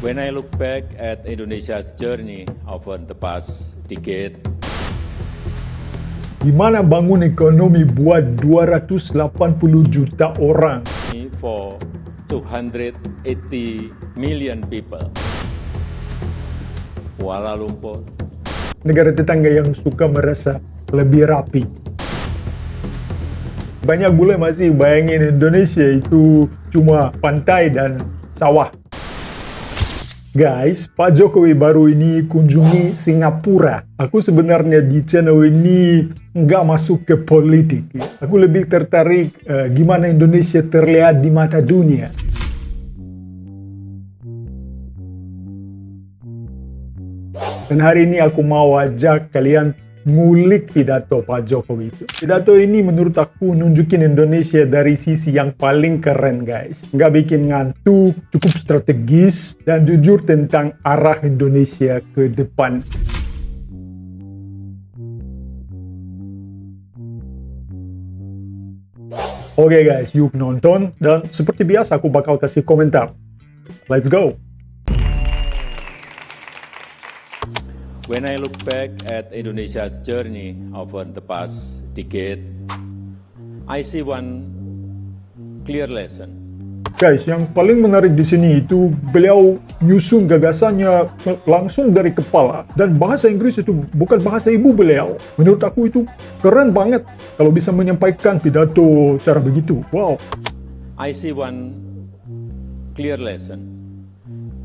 When I look back at Indonesia's journey over the past decade, Gimana bangun ekonomi buat 280 juta orang? for 280 million people, Kuala Lumpur, Negara tetangga yang suka merasa lebih rapi. Banyak bule masih bayangin Indonesia itu cuma pantai dan sawah. Guys, Pak Jokowi baru ini kunjungi Singapura. Aku sebenarnya di channel ini nggak masuk ke politik. Ya. Aku lebih tertarik gimana Indonesia terlihat di mata dunia. Dan hari ini aku mau ajak kalian ngulik pidato Pak Jokowi itu. Pidato ini menurut aku nunjukin Indonesia dari sisi yang paling keren guys. Nggak bikin ngantuk, cukup strategis, dan jujur tentang arah Indonesia ke depan. Oke guys, yuk nonton, dan seperti biasa aku bakal kasih komentar. Let's go! when I look back at Indonesia's journey over the past decade, I see one clear lesson. Guys, yang paling menarik di sini itu beliau nyusun gagasannya langsung dari kepala, dan bahasa Inggris itu bukan bahasa ibu beliau. Menurut aku itu keren banget kalau bisa menyampaikan pidato cara begitu. Wow. I see one clear lesson.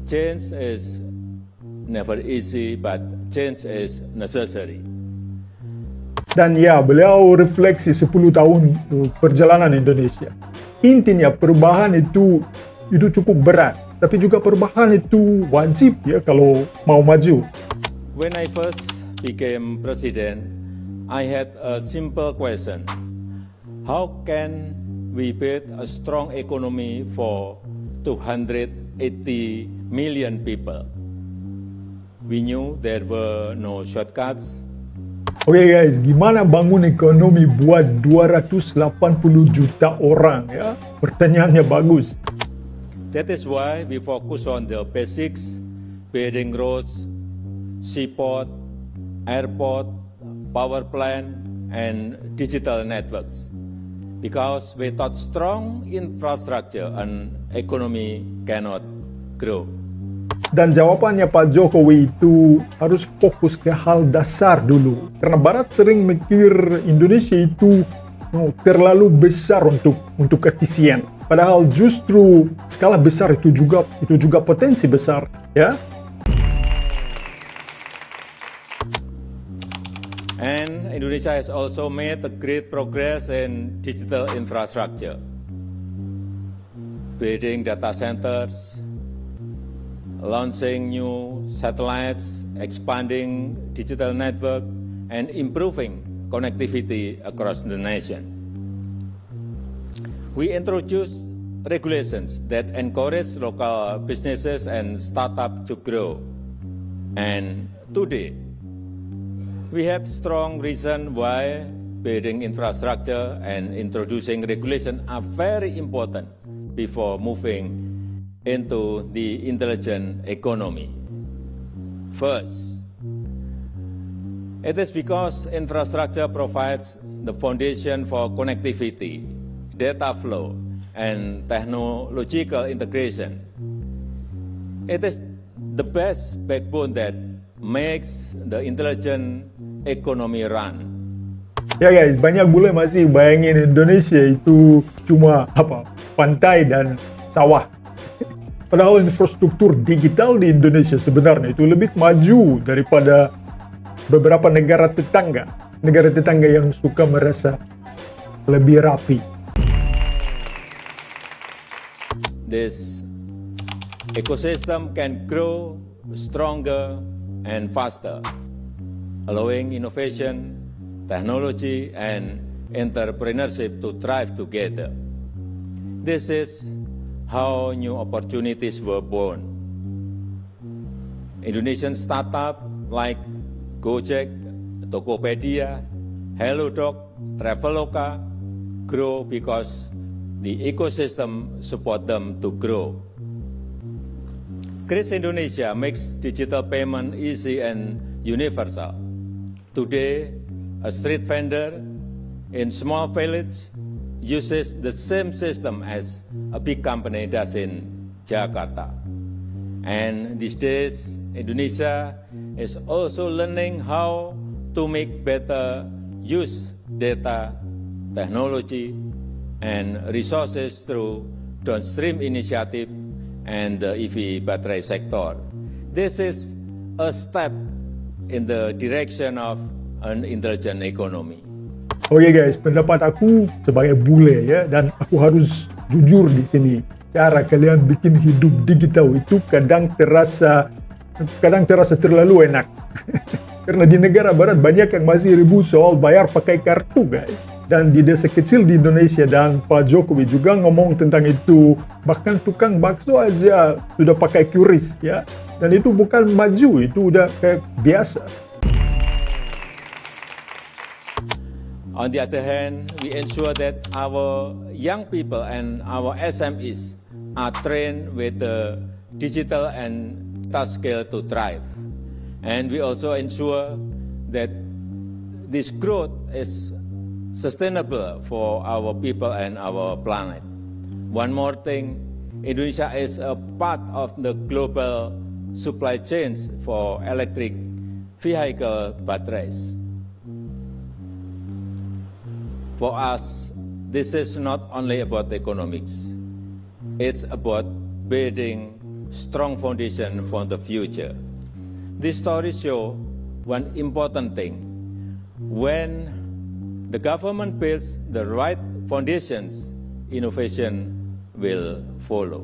Change is never easy, but change is necessary. Dan ya, beliau refleksi 10 tahun perjalanan Indonesia. Intinya perubahan itu cukup berat, tapi juga perubahan itu wajib ya kalau mau maju. When I first became president, I had a simple question. How can we build a strong economy for 280 million people? We knew there were no shortcuts. Oke guys, gimana bangun ekonomi buat 280 juta orang ya? Pertanyaannya bagus. That is why we focus on the basics, building roads, seaport, airport, power plant, and digital networks. Because without strong infrastructure, an economy cannot grow. Dan jawabannya Pak Jokowi itu harus fokus ke hal dasar dulu. Karena Barat sering mikir Indonesia itu terlalu besar untuk efisien. Padahal justru skala besar itu juga potensi besar, ya. And Indonesia has also made a great progress in digital infrastructure, building data centers, launching new satellites, expanding digital network, and improving connectivity across the nation. We introduced regulations that encourage local businesses and startups to grow. And today, we have strong reason why building infrastructure and introducing regulation are very important before moving into the intelligent economy. First, it is because infrastructure provides the foundation for connectivity, data flow, and technological integration. It is the best backbone that makes the intelligent economy run. Ya guys, banyak bule masih bayangin Indonesia itu cuma pantai dan sawah. Padahal infrastruktur digital di Indonesia sebenarnya itu lebih maju daripada beberapa negara tetangga. Negara tetangga yang suka merasa lebih rapi. This ecosystem can grow stronger and faster, allowing innovation, technology, and entrepreneurship to thrive together. This is how new opportunities were born. Indonesian startups like Gojek, Tokopedia, HelloDoc, Traveloka grow because the ecosystem support them to grow. Kris Indonesia makes digital payment easy and universal. Today, a street vendor in small village uses the same system as a big company does in Jakarta. And these days, Indonesia is also learning how to make better use data, technology, and resources through downstream initiative and the EV battery sector. This is a step in the direction of an intelligent economy. Oke guys, pendapat aku sebagai bule ya, dan aku harus jujur di sini. Cara kalian bikin hidup digital itu kadang terasa terlalu enak. Karena di negara barat banyak yang masih ribut soal bayar pakai kartu guys. Dan di desa kecil di Indonesia, dan Pak Jokowi juga ngomong tentang itu. Bahkan tukang bakso aja sudah pakai QRIS ya. Dan itu bukan maju, itu udah kayak biasa. On the other hand, we ensure that our young people and our SMEs are trained with the digital and touch skill to thrive. And we also ensure that this growth is sustainable for our people and our planet. One more thing, Indonesia is a part of the global supply chains for electric vehicle batteries. For us, this is not only about economics. It's about building strong foundation for the future. This story shows one important thing. When the government builds the right foundations, innovation will follow.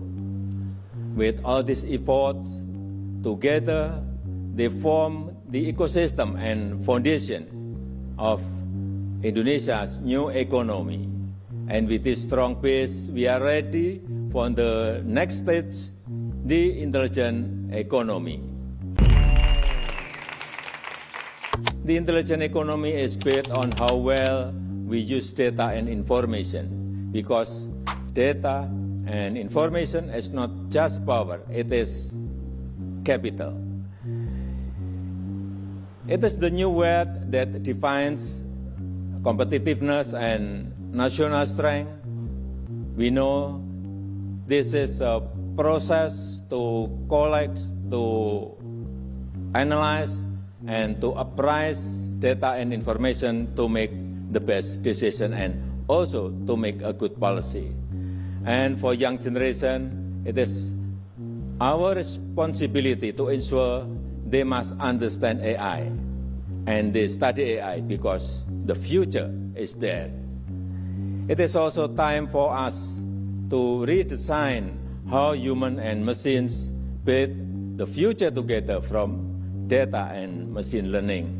With all these efforts, together they form the ecosystem and foundation of Indonesia's new economy. And with this strong base, we are ready for the next stage, the intelligent economy. The intelligent economy is built on how well we use data and information, because data and information is not just power, it is capital. It is the new word that defines competitiveness and national strength. We know this is a process to collect, to analyze, and to apprise data and information to make the best decision and also to make a good policy. And for young generation, it is our responsibility to ensure they must understand AI and they study AI because the future is there. It is also time for us to redesign how human and machines build the future together from data and machine learning.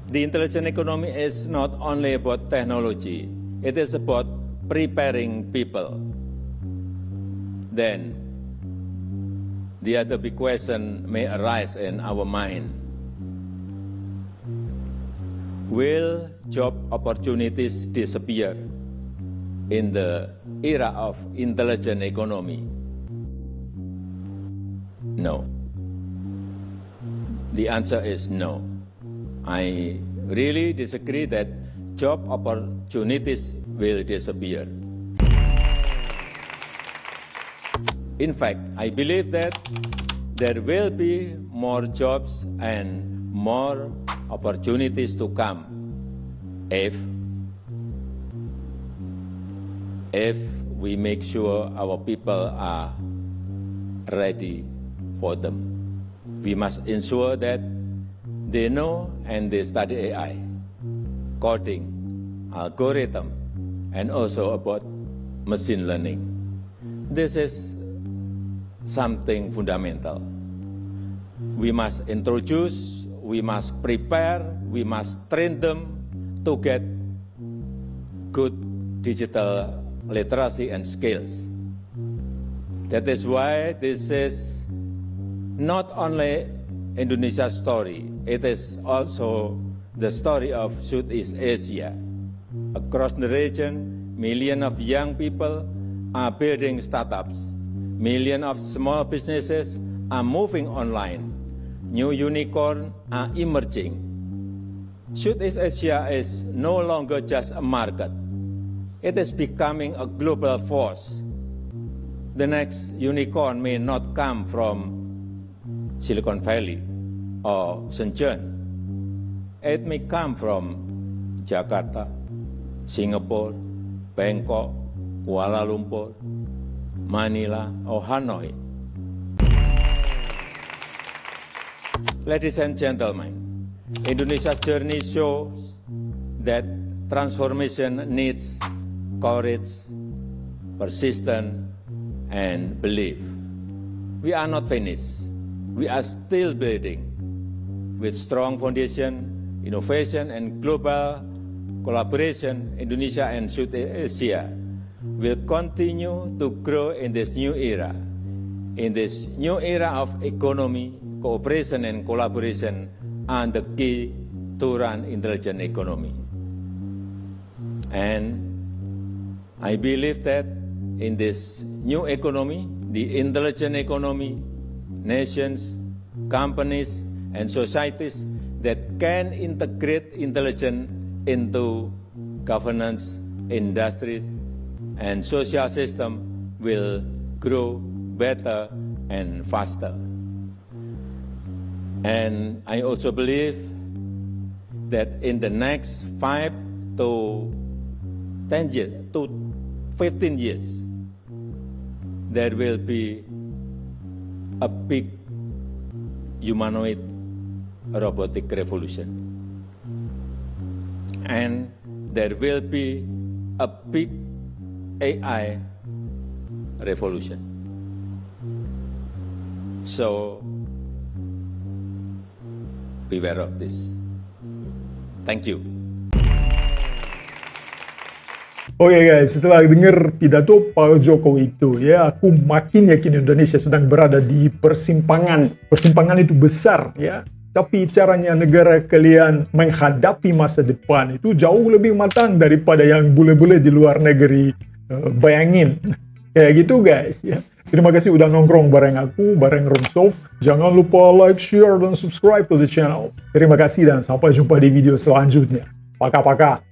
The intelligent economy is not only about technology, it is about preparing people. Then, the other big question may arise in our mind. Will job opportunities disappear in the era of intelligent economy? No. The answer is no. I really disagree that job opportunities will disappear. In fact, I believe that there will be more jobs and more opportunities to come if we make sure our people are ready for them. We must ensure that they know and they study AI, coding, algorithm, and also about machine learning. This is something fundamental. We must introduce, we must prepare, we must train them to get good digital literacy and skills. That is why this is not only Indonesia's story, it is also the story of Southeast Asia. Across the region, millions of young people are building startups, Millions of small businesses are moving online. New unicorns are emerging. Southeast Asia is no longer just a market. It is becoming a global force. The next unicorn may not come from Silicon Valley or Shenzhen. It may come from Jakarta, Singapore, Bangkok, Kuala Lumpur, Manila, or Hanoi. Ladies and gentlemen, Indonesia's journey shows that transformation needs courage, persistence, and belief. We are not finished. We are still building. With strong foundation, innovation, and global collaboration, Indonesia and Southeast Asia will continue to grow in this new era. In this new era of economy, cooperation and collaboration are the key to run intelligent economy. And I believe that in this new economy, the intelligent economy, nations, companies, and societies that can integrate intelligence into governance, industries, and social system will grow better and faster. And I also believe that in the next 5 to 10 years, to 15 years, there will be a big humanoid robotic revolution. And there will be a big AI revolution. So, beware of this. Thank you. Oke guys, setelah dengar pidato Pak Jokowi itu ya, aku makin yakin Indonesia sedang berada di persimpangan. Persimpangan itu besar ya, tapi caranya negara kalian menghadapi masa depan itu jauh lebih matang daripada yang bule-bule di luar negeri bayangin. Kayak gitu guys ya. Terima kasih udah nongkrong bareng aku, bareng Romsov. Jangan lupa like, share, dan subscribe to the channel. Terima kasih dan sampai jumpa di video selanjutnya. Paka-paka.